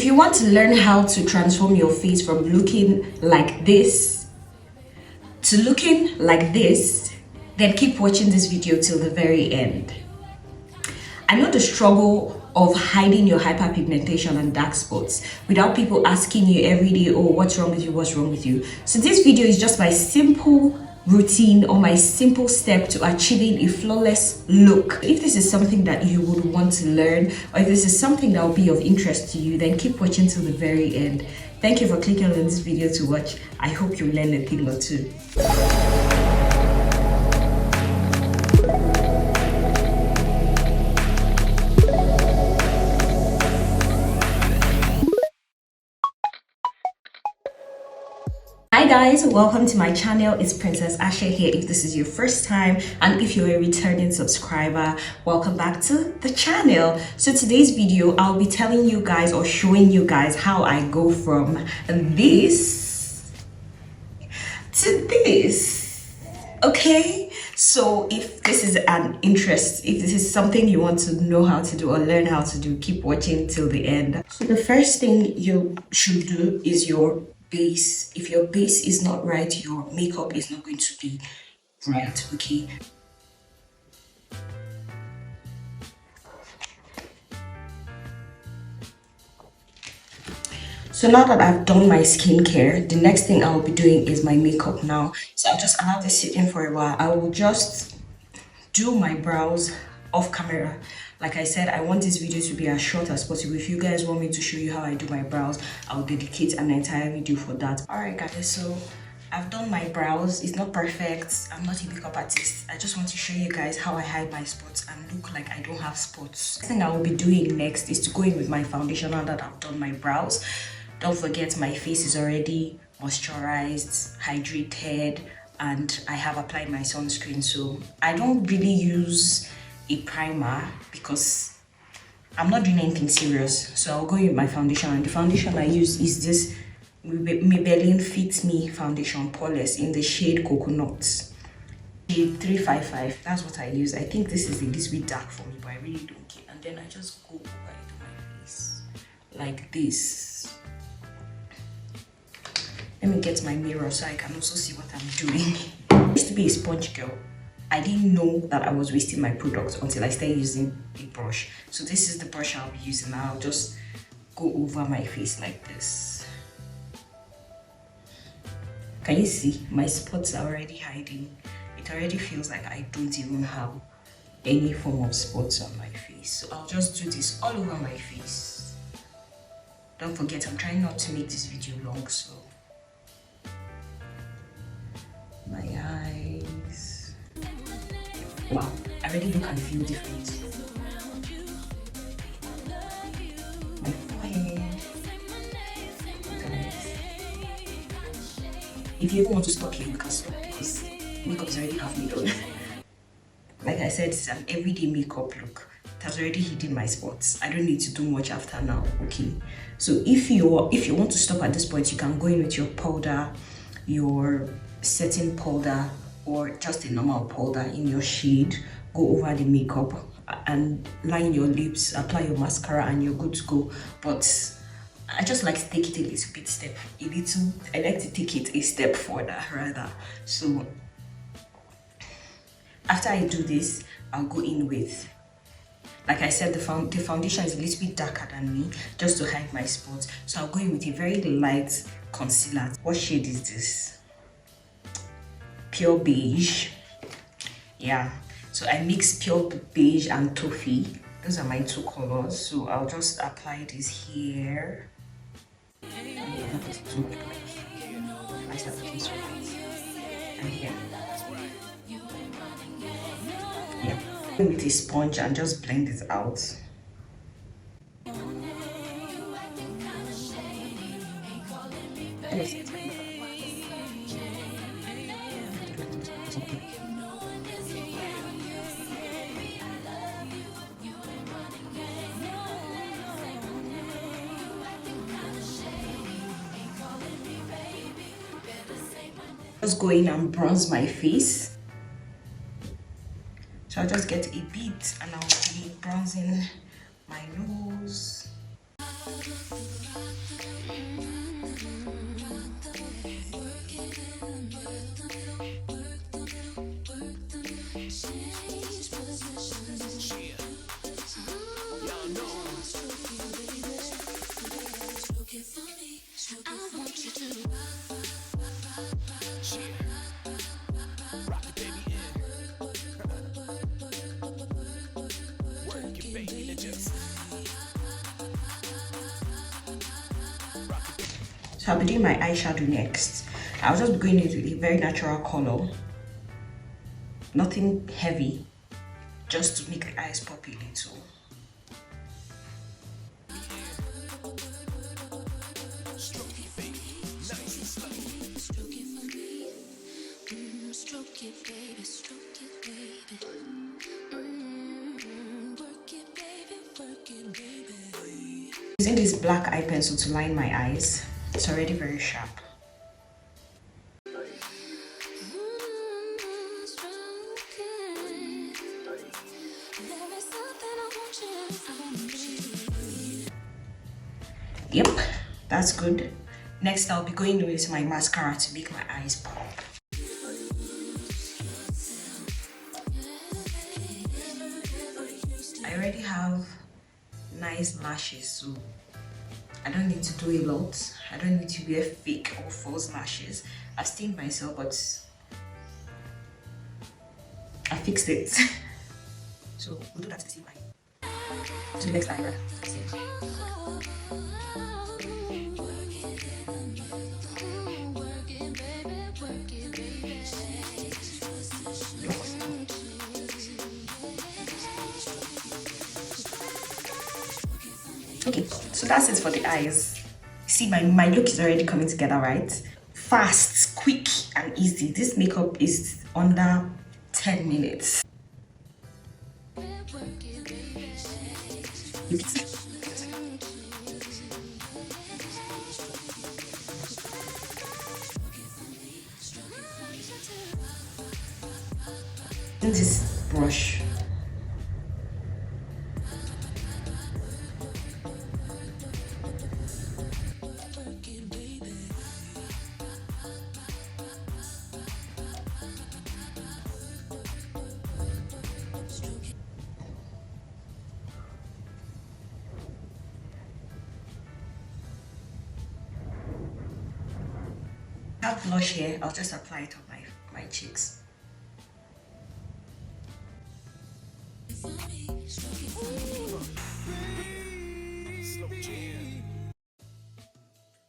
If you want to learn how to transform your face from looking like this to looking like this, then keep watching this video till the very end. I know the struggle of hiding your hyperpigmentation and dark spots without people asking you every day, oh, what's wrong with you, what's wrong with you. So this video is just my simple routine or my simple step to achieving a flawless look. If this is something that you would want to learn, or if this is something that will be of interest to you, then keep watching till the very end. Thank you for clicking on this video to watch. I hope you learn a thing or two. Hi guys, welcome to my channel. It's Princess Ashe here if this is your first time, and if you're a returning subscriber, welcome back to the channel. So today's video, I'll be telling you guys or showing you guys how I go from this to this. Okay, so if this is an interest, if this is something you want to know how to do or learn how to do, keep watching till the end. So the first thing you should do is your base. If your base is not right, your makeup is not going to be right. Okay, so now that I've done my skincare, the next thing I'll be doing is my makeup now. So I'll just allow this sit in for a while. I will just do my brows off camera. Like I said, I want this video to be as short as possible. If you guys want me to show you how I do my brows, I'll dedicate an entire video for that. Alright guys, so I've done my brows. It's not perfect. I'm not a makeup artist. I just want to show you guys how I hide my spots and look like I don't have spots. The thing I will be doing next is to go in with my foundation now that I've done my brows. Don't forget, my face is already moisturized, hydrated, and I have applied my sunscreen. So I don't really use a primer because I'm not doing anything serious. So I'll go in with my foundation, and the foundation I use is this Maybelline Fit Me foundation poreless in the shade Coconut, shade 355. That's what I use. I think this is a little bit dark for me, but I really don't care. And then I just go over into my face like this. Let me get my mirror so I can also see what I'm doing. I used to be a sponge girl. I didn't know that I was wasting my products until I started using a brush. So this is the brush I'll be using. I'll just go over my face like this. Can you see? My spots are already hiding. It already feels like I don't even have any form of spots on my face. So I'll just do this all over my face. Don't forget, I'm trying not to make this video long, so my eyes. Wow, I already look and feel different. My forehead. Guys, if you even want to stop here, you can stop because makeup is already half made on. Like I said, it's an everyday makeup look. It has already hidden my spots. I don't need to do much after now. Okay, so if you want to stop at this point, you can go in with your powder, your setting powder, or just a normal powder in your shade. Go over the makeup and line your lips, apply your mascara, and you're good to go. But I just like to take it I like to take it a step further rather. So after I do this, I'll go in with, like I said, the foundation is a little bit darker than me, just to hide my spots. So I'll go in with a very light concealer. What shade is this? Pure beige. Yeah, so I mix pure beige and toffee. Those are my two colors. So I'll just apply this here. And here. Yeah, with a sponge and just blend this out. Just go in and bronze my face. So I'll just get a bit and I'll be bronzing my nose. So I'll be doing my eyeshadow next. I'll just be going into a very natural color, nothing heavy, just to make the eyes pop a little. Using this black eye pencil to line my eyes. It's already very sharp. Yep, that's good. Next, I'll be going with my mascara to make my eyes pop. I already have nice lashes, so I don't need to do a lot. I don't need to wear fake or false lashes. I've stained myself, but I fixed it. So we'll do that to the same eye. To the next eye, rather. Okay, so that's it for the eyes. See, my look is already coming together, right? Fast, quick, and easy. This makeup is under 10 minutes. This brush. I have blush here. I'll just apply it on my cheeks.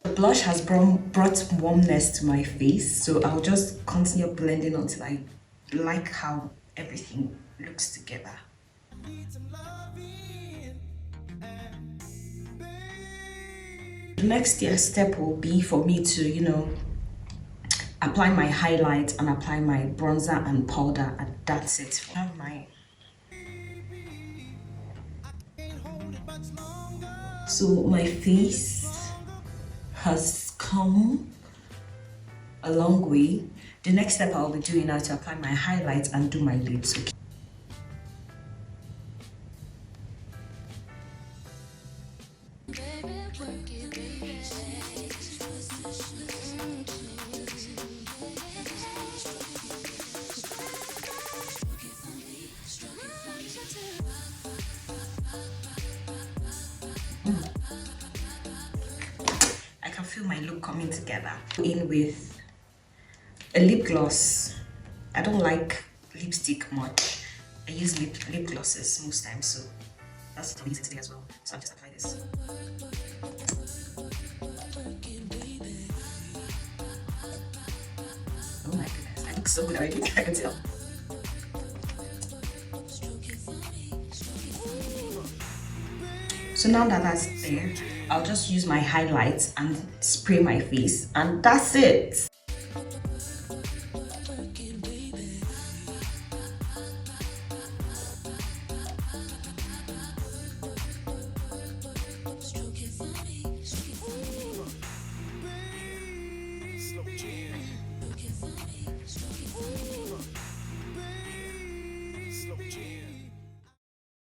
The blush has brought warmness to my face, so I'll just continue blending until I like how everything looks together. The next step will be for me to, apply my highlight and apply my bronzer and powder, and that's it. I have my So my face has come a long way. The next step I'll be doing now is to apply my highlights and do my lips. Okay. I can feel my look coming together. In with a lip gloss. I don't like lipstick much. I use lip glosses most times, so that's what I'm using today as well. So I'll just apply this. Oh my goodness, I look so good already. I can tell. So now that that's there, I'll just use my highlights and spray my face, and that's it.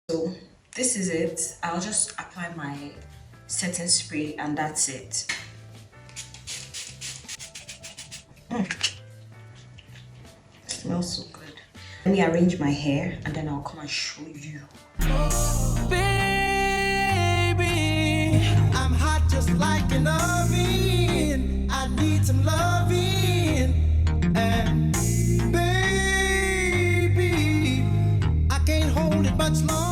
So this is it. I'll just apply my setting spray, and that's it. Smells so good. Let me arrange my hair and then I'll come and show you. Baby, I'm hot just like an oven. I need some loving. And baby, I can't hold it much longer.